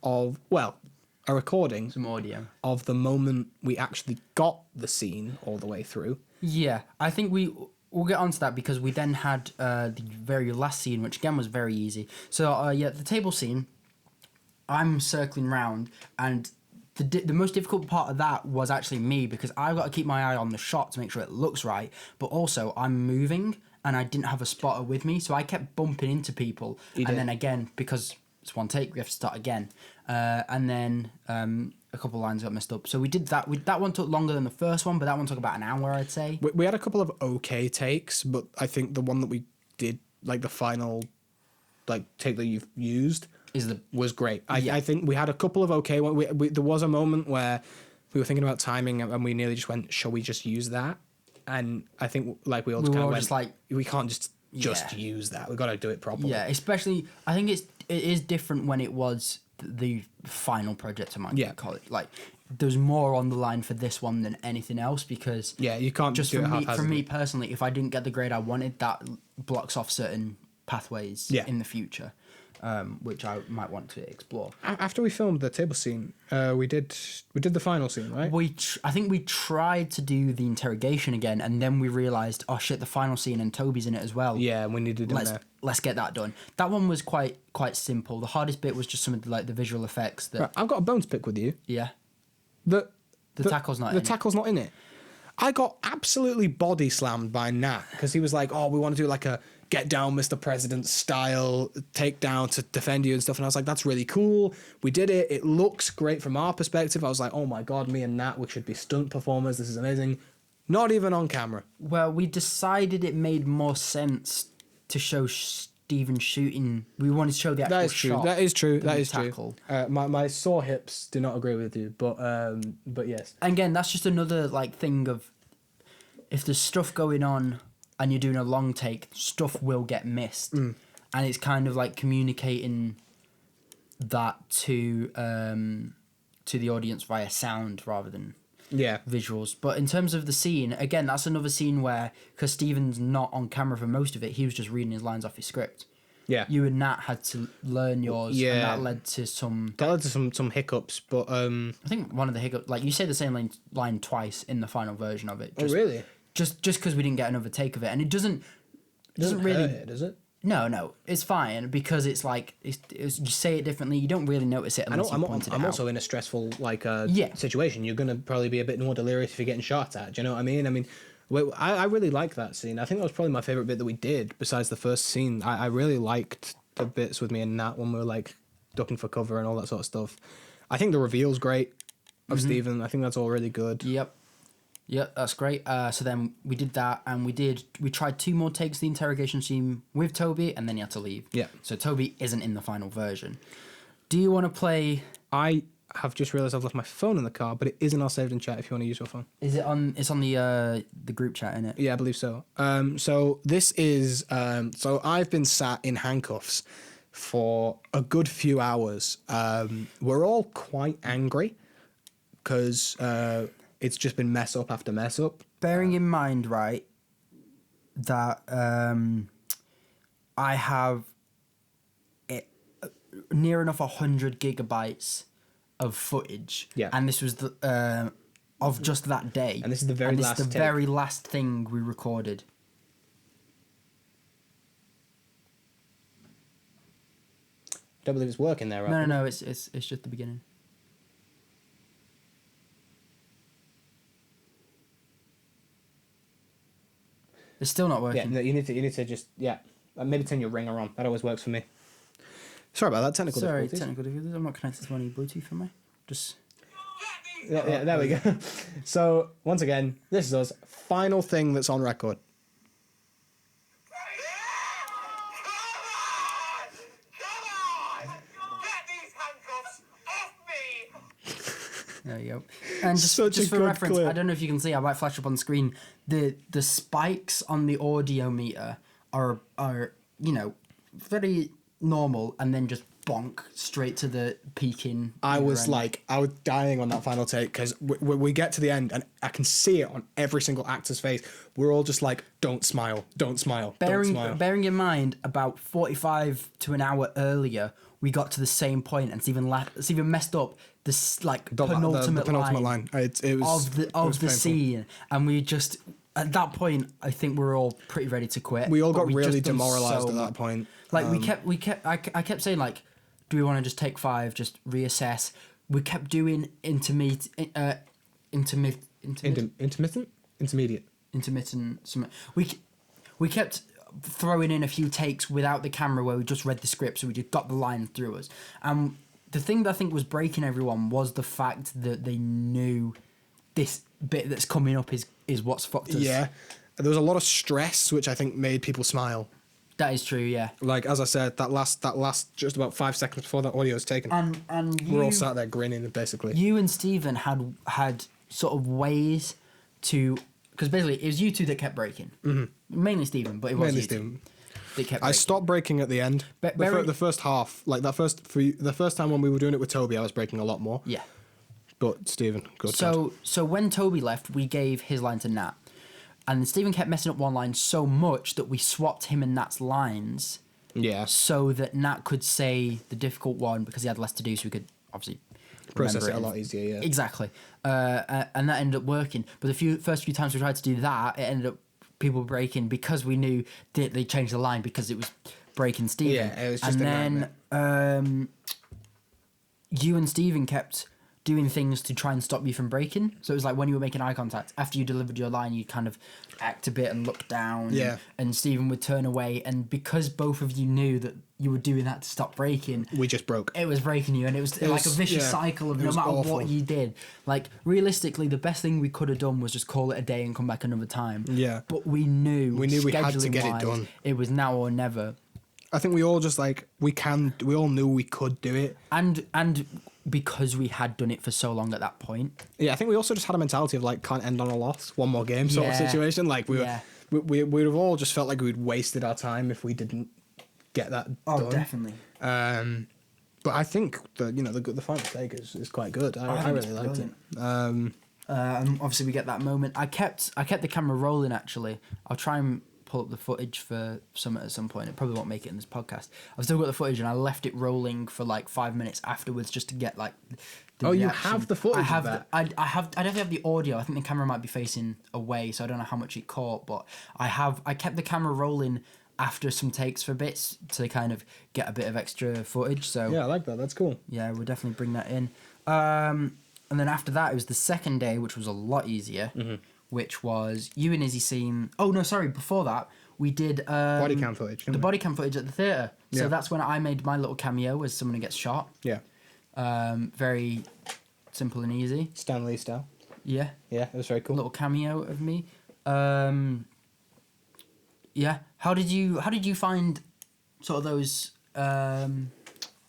of a recording, some audio of the moment we actually got the scene all the way through. Yeah, I think we'll get onto that, because we then had the very last scene, which again was very easy. So the table scene. I'm circling round, and the most difficult part of that was actually me, because I've got to keep my eye on the shot to make sure it looks right, but also I'm moving and I didn't have a spotter with me, so I kept bumping into people. Then again, because it's one take, we have to start again. And then a couple of lines got messed up. So we did that. That one took longer than the first one, but that one took about an hour, I'd say. We had a couple of okay takes, but I think the one that we did, like the final take that you've used, was great. I think we had a couple of okay ones. There was a moment where we were thinking about timing and we nearly just went, shall we just use that? And I think we all just kind of went, we can't just use that. We've got to do it properly. Yeah, especially, I think it is different when it was the final project, I might call it. Like, there's more on the line for this one than anything else, because you can't just do it for me personally, if I didn't get the grade I wanted, that blocks off certain pathways in the future. Which I might want to explore. After we filmed the table scene, we did the final scene, right? I think we tried to do the interrogation again, and then we realised, oh shit, the final scene and Toby's in it as well. Yeah, and we needed him there. Let's get that done. That one was quite simple. The hardest bit was just some of the visual effects. Right, I've got a bone to pick with you. Yeah. The tackle's not in it. The tackle's not in it. I got absolutely body slammed by Nat because he was like, "Oh, we want to do like a get down, Mr. President style takedown to defend you and stuff." And I was like, "That's really cool. We did it. It looks great from our perspective." I was like, "Oh my god, me and Nat, we should be stunt performers. This is amazing." Not even on camera. Well, we decided it made more sense to show Steven shooting. We wanted to show the actual shot. That is true. That is tackle. true. My sore hips do not agree with you, but yes. And again, that's just another like thing of if there's stuff going on and you're doing a long take, stuff will get missed, and it's kind of like communicating that to the audience via sound rather than visuals. But in terms of the scene, again, that's another scene where, because Steven's not on camera for most of it, he was just reading his lines off his script. Yeah. You and Nat had to learn yours, and that led to some... That led to some hiccups, but... I think one of the hiccups... Like, you say the same line twice in the final version of it. Oh, really? Just because we didn't get another take of it. And it doesn't really... hurt it, does it? No, it's fine because it's like you say it differently. You don't really notice it unless you point it out. I'm also in a stressful Yeah. situation. You're gonna probably be a bit more delirious if you're getting shot at. Do you know what I mean? I mean, I really like that scene. I think that was probably my favorite bit that we did. Besides the first scene, I really liked the bits with me and Nat when we were like ducking for cover and all that sort of stuff. I think the reveal's great of Steven. I think that's all really good. Yep, that's great. So then we did that, and we tried 2 more takes of the interrogation scene with Toby, and then he had to leave. Yeah. So Toby isn't in the final version. Do you want to play? I have just realised I've left my phone in the car, but it is in our saved in chat if you want to use your phone. Is it on? It's on the group chat, isn't it? Yeah, I believe so. So this is so I've been sat in handcuffs for a good few hours. We're all quite angry because it's just been mess up after mess up. Bearing in mind, right, that I have near enough 100 gigabytes of footage. Yeah. And this was the of just that day. And this is the very last take. Very last thing we recorded. Don't believe it's working there, right? No, it's just the beginning. It's still not working. Yeah, no, you need to just maybe turn your ringer on. That always works for me. Sorry about that technical difficulties. Technical difficulties. I'm not connected to any Bluetooth for me. Just. Yeah, there we go. So once again, this is us. Final thing that's on record. There you go. And just for reference, clip. I don't know if you can see, I might flash up on the screen. The spikes on the audiometer are very normal, and then just bonk straight to the peaking. I was dying on that final take because we get to the end and I can see it on every single actor's face. We're all just like, don't smile, don't smile, don't smile. Bearing in mind, about 45 to an hour earlier, we got to the same point, and Steven messed up this penultimate line. It was of the scene, and we just at that point, I think we were all pretty ready to quit. We all got really demoralized at that point. Like I kept saying like, do we want to just take 5, just reassess? We kept doing intermediate. We kept throwing in a few takes without the camera where we just read the script, so we just got the line through us. And the thing that I think was breaking everyone was the fact that they knew this bit that's coming up is what's fucked us. Yeah, there was a lot of stress, which I think made people smile. That is true, yeah. Like, as I said, that last just about 5 seconds before that audio is taken, and we're all sat there grinning, basically. You and Steven had sort of ways to, because basically it was you two that kept breaking. Mm-hmm. Mainly Steven, but it was Steven. That kept breaking. I stopped breaking at the end. The first half, like the first time when we were doing it with Toby, I was breaking a lot more. Yeah. But Steven, good. So when Toby left, we gave his line to Nat. And Steven kept messing up one line so much that we swapped him and Nat's lines. Yeah. So that Nat could say the difficult one because he had less to do, so we could obviously process it a lot easier. Yeah. Exactly. And that ended up working. But the first few times we tried to do that, it ended up people breaking because we knew that they changed the line because it was breaking Steven. Yeah, it was just a nightmare. And then you and Steven kept doing things to try and stop you from breaking. So it was like when you were making eye contact, after you delivered your line, you'd kind of act a bit and look down. Yeah. And Stephen would turn away. And because both of you knew that you were doing that to stop breaking, We just broke. it was breaking you. And it was like a vicious cycle of no matter what you did. Like, realistically, the best thing we could have done was just call it a day and come back another time. Yeah. But we knew we had to get it done. It was now or never. I think we all just like, we all knew we could do it. And because we had done it for so long at that point. Yeah, I think we also just had a mentality of like, can't end on a loss, one more game sort of situation. Like we would have all just felt like we'd wasted our time if we didn't get that done. Definitely. But I think the final take is quite good. I really liked it. Obviously we get that moment. I kept the camera rolling actually. I'll try and pull up the footage for at some point. It probably won't make it in this podcast. I've still got the footage and I left it rolling for like 5 minutes afterwards just to get like the reaction. You have the footage of that? I definitely have the audio. I think the camera might be facing away, so I don't know how much it caught, but I kept the camera rolling after some takes for bits to kind of get a bit of extra footage. So yeah, I like that. That's cool. Yeah, we'll definitely bring that in. And then after that, it was the second day, which was a lot easier, which was you and Izzy seeing... Oh, no, sorry. Before that, we did... body cam footage. Body cam footage at the theatre. So Yeah. that's when I made my little cameo as someone who gets shot. Yeah. Very simple and easy. Stan Lee style. Yeah. Yeah, it was very cool. Little cameo of me. Yeah. How did you find sort of those...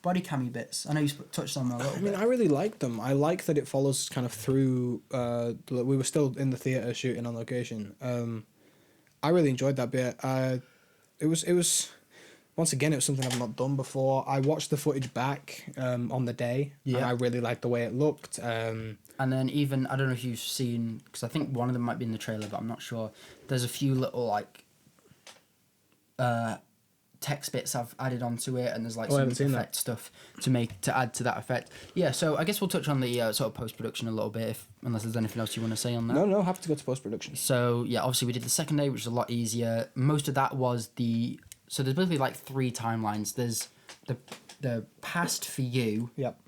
body cammy bits? I know you touched on them a little bit. I really like them. I like that it follows kind of through. We were still in the theatre shooting on location. I really enjoyed that bit. It was once again, it was something I've not done before. I watched the footage back on the day. Yeah. And I really liked the way it looked. And then even I don't know if you've seen, because I think one of them might be in the trailer, but I'm not sure. There's a few little like text bits I've added onto it, and there's like some effect stuff to add to that effect. Yeah, so I guess we'll touch on the sort of post-production a little bit, unless there's anything else you want to say on that. No, have to go to post-production. So yeah, obviously we did the second day, which was a lot easier. Most of that was so there's basically like 3 timelines. There's the past for you, Yep.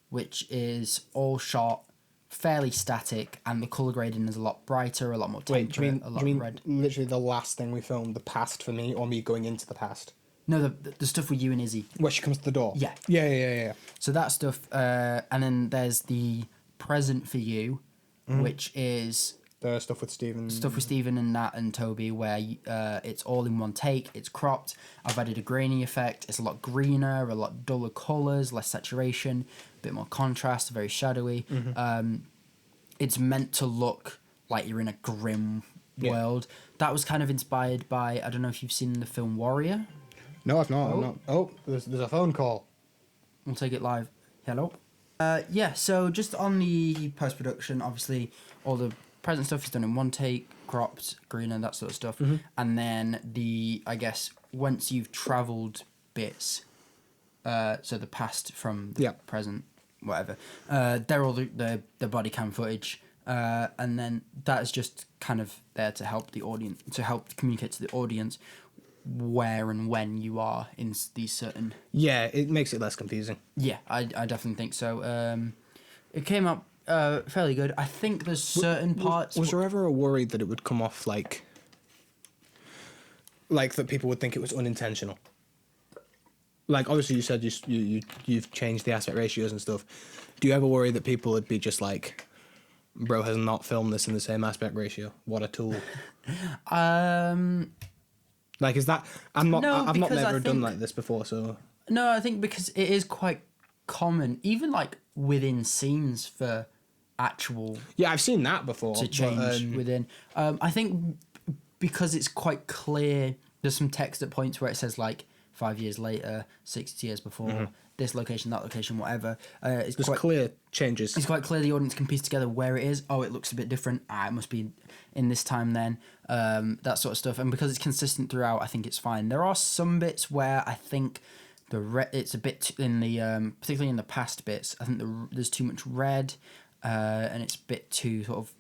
which is all shot fairly static, and the colour grading is a lot brighter, a lot more temperate, Wait, a lot do you mean red. literally the last thing we filmed, the past for me, or me going into the past? No, the stuff with you and Izzy. Where she comes to the door? Yeah. Yeah. So that stuff, and then there's the present for you, which is The stuff with Stephen. and Nat and Toby, where it's all in one take, it's cropped. I've added a grainy effect. It's a lot greener, a lot duller colours, less saturation, a bit more contrast, very shadowy. It's meant to look like you're in a grim world. That was kind of inspired by, I don't know if you've seen the film Warrior. No, I've not. I'm not. Oh, there's a phone call. We'll take it live. Hello? Yeah, so just on the post-production, obviously, all the present stuff is done in one take, cropped, greener, that sort of stuff. And then I guess, once you've travelled bits, so the past from the present, whatever, they're all the body cam footage. And then that is just kind of there to help the audience, to help communicate to the audience where and when you are in these certain... Yeah, it makes it less confusing. Yeah, I definitely think so. It came out fairly good. I think there's certain parts... Was there ever a worry that it would come off like that people would think it was unintentional? Like, obviously you said you've changed the aspect ratios and stuff. Do you ever worry that people would be just like, bro has not filmed this in the same aspect ratio? What a tool. Like, is that... I've never done like this before, so... No, I think because it is quite common, even like within scenes for actual... Yeah, I've seen that before. To change within. I think because it's quite clear, there's some text at points where it says like 5 years later, 60 years before, this location, that location, whatever. It's There's quite clear changes. It's quite clear the audience can piece together where it is. Oh, it looks a bit different. It must be in this time then. That sort of stuff. And because it's consistent throughout, I think it's fine. There are some bits where I think it's a bit in the particularly in the past bits. I think there's too much red, and it's a bit too sort of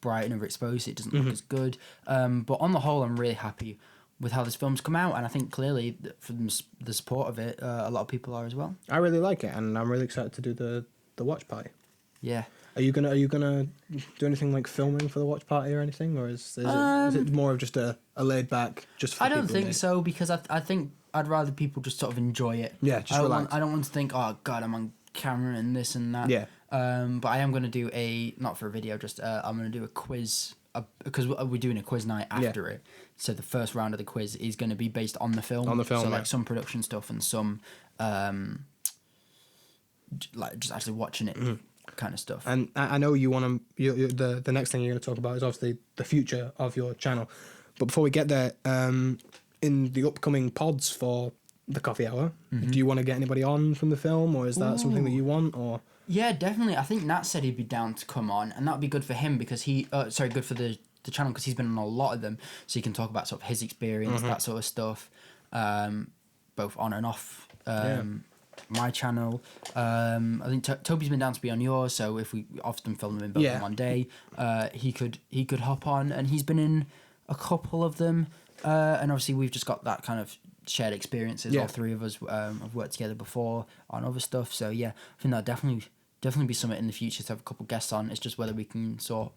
bright and overexposed. It doesn't look as good. But on the whole, I'm really happy with how this film's come out, and I think clearly from the support of it, a lot of people are as well. I really like it, and I'm really excited to do the watch party. Yeah. Are you gonna do anything like filming for the watch party or anything, or is it more of just a laid back just for I people don't who think made it? so, because I think I'd rather people just sort of enjoy it. Yeah, just relax. I don't want to think, oh god, I'm on camera and this and that. Yeah. But I am going to do not for a video, just I'm going to do a quiz, because we're doing a quiz night after it. So the first round of the quiz is going to be based on the film. On the film, so yeah. like some production stuff and some like just actually watching it kind of stuff. And I know you want to. The next thing you're going to talk about is obviously the future of your channel. But before we get there, in the upcoming pods for the coffee hour, do you want to get anybody on from the film, or is that something that you want? Or yeah, definitely. I think Nat said he'd be down to come on, and that'd be good for him because good for the channel because he's been on a lot of them, so he can talk about sort of his experience, that sort of stuff, both on and off. My channel. I think Toby's been down to be on yours, so if we often film them in both in one day, he could hop on, and he's been in a couple of them, and obviously we've just got that kind of shared experiences. All three of us have worked together before on other stuff, so yeah, I think that'd definitely be something in the future to have a couple guests on. It's just whether we can sort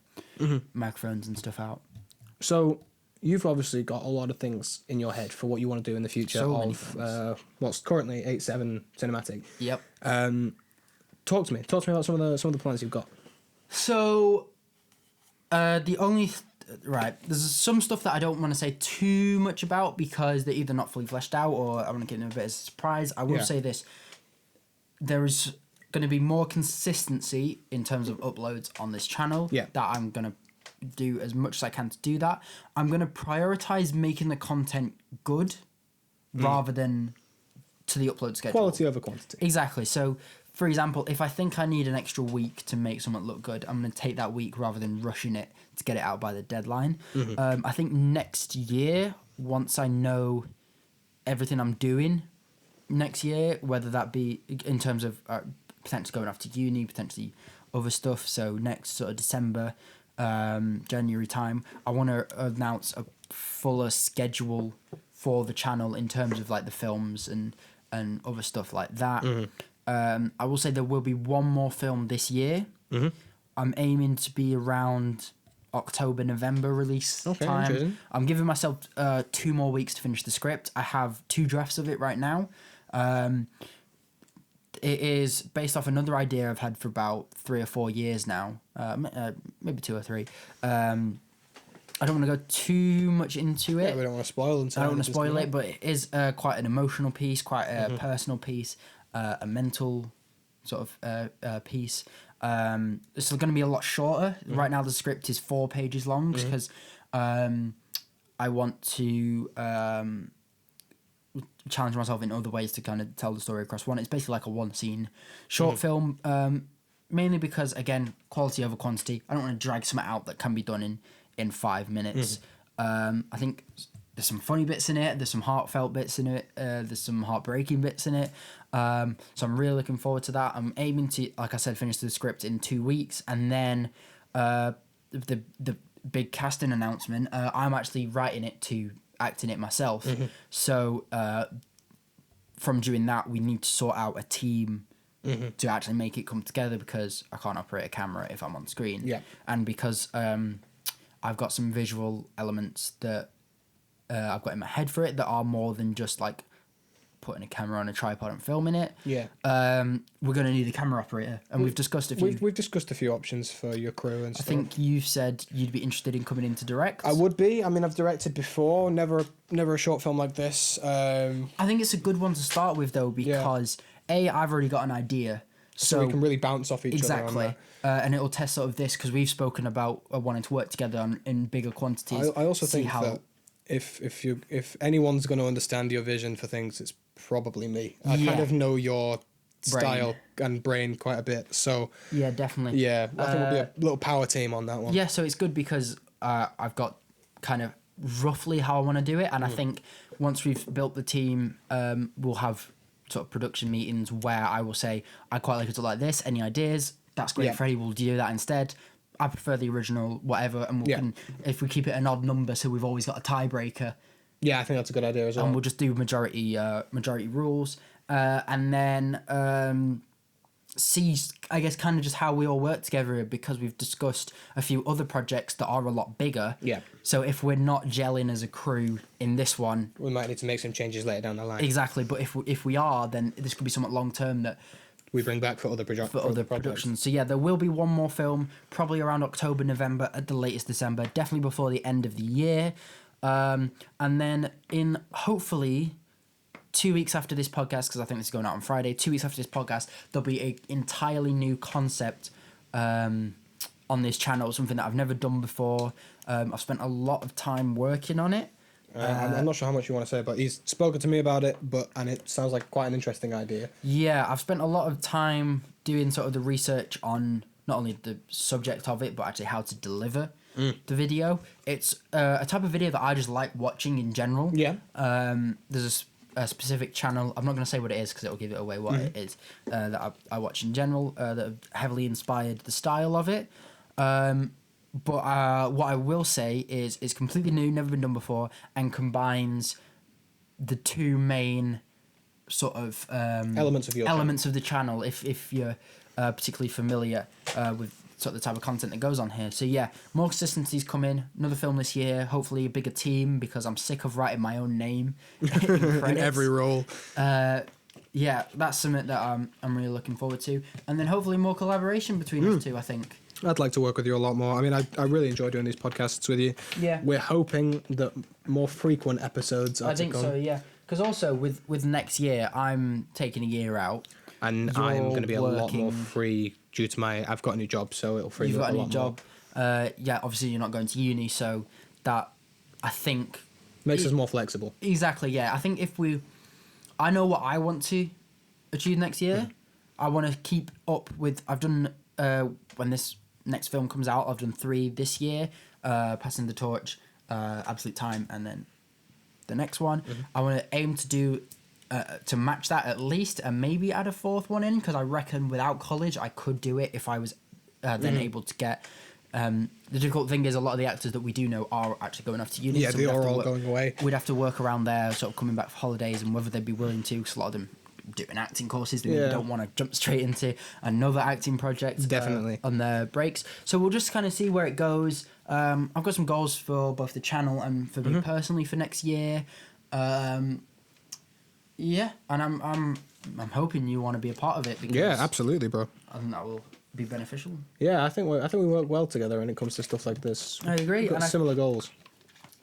microphones and stuff out. So you've obviously got a lot of things in your head for what you want to do in the future of what's currently 8.7 cinematic. Yep. Talk to me about some of the plans you've got. So there's some stuff that I don't want to say too much about because they're either not fully fleshed out or I want to give them a bit of a surprise. I will say this: there is going to be more consistency in terms of uploads on this channel. Yeah. That I'm going to do as much as I can to do that. I'm going to prioritize making the content good rather than to the upload schedule. Quality over quantity. Exactly. So, for example, if I think I need an extra week to make something look good, I'm going to take that week rather than rushing it to get it out by the deadline. I think next year, once I know everything I'm doing next year, whether that be in terms of potentially going off to uni, potentially other stuff, so next sort of December, January time, I want to announce a fuller schedule for the channel in terms of like the films and other stuff like that. I will say there will be one more film this year. I'm aiming to be around October, November release time. I'm giving myself 2 more weeks to finish the script. I have 2 drafts of it right now. It is based off another idea I've had for about 3 or 4 years now, maybe 2 or 3. I don't want to go too much into it. Yeah, we don't want to spoil. I don't want to spoil it, but it is quite an emotional piece, quite a personal piece, a mental sort of piece. It's going to be a lot shorter. Right now the script is 4 pages long because I want to challenge myself in other ways to kind of tell the story across one. It's basically like a 1-scene short film, mainly because, again, quality over quantity. I don't want to drag something out that can be done in 5 minutes. I think there's some funny bits in it, there's some heartfelt bits in it, there's some heartbreaking bits in it. So I'm really looking forward to that. I'm aiming to, like I said, finish the script in 2 weeks, and then the big casting announcement, I'm actually writing it to acting it myself. So from doing that, we need to sort out a team to actually make it come together, because I can't operate a camera if I'm on screen. Yeah. And because I've got some visual elements that I've got in my head for it that are more than just like putting a camera on a tripod and filming it. Yeah. We're going to need a camera operator, and we've discussed a few. We've discussed a few options for your crew and stuff. I think you've said you'd be interested in coming in to direct. I would be. I mean, I've directed before, never a short film like this. I think it's a good one to start with, though, because I've already got an idea. So we can really bounce off each other. Exactly. And it'll test sort of this, because we've spoken about wanting to work together in bigger quantities. I also think that if anyone's going to understand your vision for things, it's probably me. I kind of know your style and brain quite a bit. So yeah, definitely. Yeah, I think we'll be a little power team on that one. Yeah, so it's good because I've got kind of roughly how I want to do it, and I think once we've built the team, we'll have sort of production meetings where I will say, I quite like it to like this. Any ideas? That's great, Freddie. We'll do that instead. I prefer the original, whatever, and we can, if we keep it an odd number, so we've always got a tiebreaker. Yeah, I think that's a good idea as well. And we'll just do majority rules, and then see, I guess, kind of just how we all work together, because we've discussed a few other projects that are a lot bigger. Yeah. So if we're not gelling as a crew in this one, We might need to make some changes later down the line. exactly. But if we are, then this could be somewhat long term that We bring back for other projects. productions. So yeah, there will be one more film, probably around October, November, at the latest December, definitely before the end of the year. And then in hopefully 2 weeks after this podcast, because I think this is going out on Friday, 2 weeks after this podcast, there'll be an entirely new concept on this channel, something that I've never done before. I've spent a lot of time working on it. I'm not sure how much you want to say, but he's spoken to me about it, and it sounds like quite an interesting idea. Yeah, I've spent a lot of time doing sort of the research on not only the subject of it, but actually how to deliver the video. It's a type of video that I just like watching in general. Yeah. There's a specific channel, I'm not going to say what it is because it'll give it away what it is, that I watch in general, that have heavily inspired the style of it. But what I will say is it's completely new, never been done before, and combines the two main sort of Elements of the channel. If you're particularly familiar with sort of the type of content that goes on here. So yeah, more consistency's coming. Another film this year. Hopefully a bigger team, because I'm sick of writing my own name in every role. Yeah, that's something that I'm really looking forward to, and then hopefully more collaboration between us two. I think. I'd like to work with you a lot more. I mean, I really enjoy doing these podcasts with you. Yeah. We're hoping that more frequent episodes are I think so, yeah. Because also with next year, I'm taking a year out. And I'm going to be a lot more free due to I've got a new job, so it'll free me up a lot more. You've got a new job. Yeah, obviously you're not going to uni, so that, I think... Makes us more flexible. Exactly, yeah. I think I know what I want to achieve next year. I want to keep up with... I've done... when this next film comes out, I've done 3 this year, Passing the Torch, Absolute Time, and then the next one. I want to aim to do to match that at least, and maybe add a 4th one in, because I reckon without college I could do it if I was then able to get. The difficult thing is a lot of the actors that we do know are actually going off to uni. Yeah, so they are all going away. We'd have to work around their sort of coming back for holidays and whether they'd be willing to, because a lot of them doing acting courses, they maybe don't want to jump straight into another acting project. Definitely. On their breaks. So we'll just kind of see where it goes. I've got some goals for both the channel and for me personally for next year. Yeah, and I'm hoping you want to be a part of it, because yeah, absolutely, bro. I think that will be beneficial. Yeah, I think we work well together when it comes to stuff like this. I agree. We've got similar goals.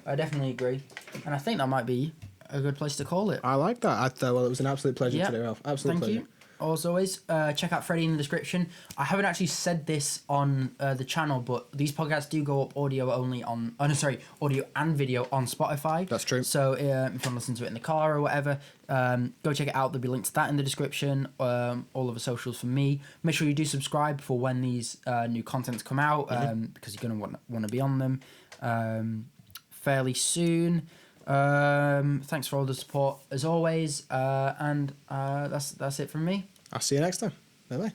I definitely agree, and I think that might be a good place to call it. I like that. Well, it was an absolute pleasure today, Ralph. Absolute pleasure. Thank you. As always, check out Freddie in the description. I haven't actually said this on the channel, but these podcasts do go up audio only on... audio and video on Spotify. That's true. So if you want to listen to it in the car or whatever, go check it out. There'll be links to that in the description. All of the socials for me. Make sure you do subscribe for when these new contents come out, because you're going to want to be on them fairly soon. Thanks for all the support as always, and that's it from me. I'll see you next time. Bye bye.